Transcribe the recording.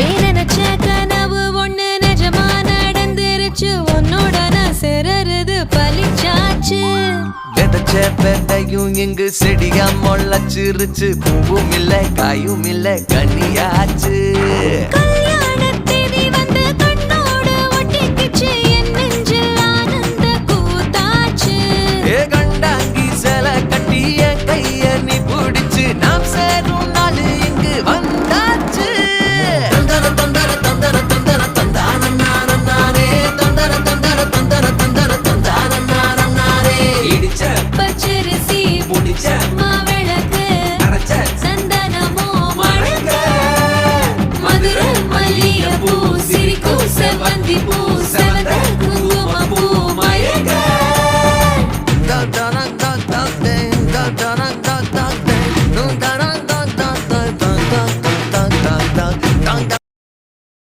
நினைச்ச கனவு ஒண்ணு நிஜமா நடந்துருச்சு உன்னோட நான் சேரறது பலிச்சாச்சு விதைச்ச விதையும் இங்கு செடியா முளைச்சிருச்சு பூவும் இல்ல காயும் இல்ல கனியாச்சு கல்யாண தேதி வந்து கண்ணோடு ஒட்டிக்கிச்சு என் நெஞ்சில் ஆனந்த கூத்தாச்சு ஏ கண்டாங்கி சில கட்டி என் கைய நீ பிடிச்சு நாம் சேரும் நாள் இங்கு வந்தாச்சு தந்தர தந்தர தந்தர தந்தர தந்தான நானே தந்தர தந்தர தந்தர தந்தர தந்தான நானே இடிச்ச பச்சரிசி முடிச்ச மாவிளக்கு அரைச்ச சந்தனமோ மணக்க மதுரை மல்லிகைப்பூ சிரிக்கும் செவ்வந்தி பூ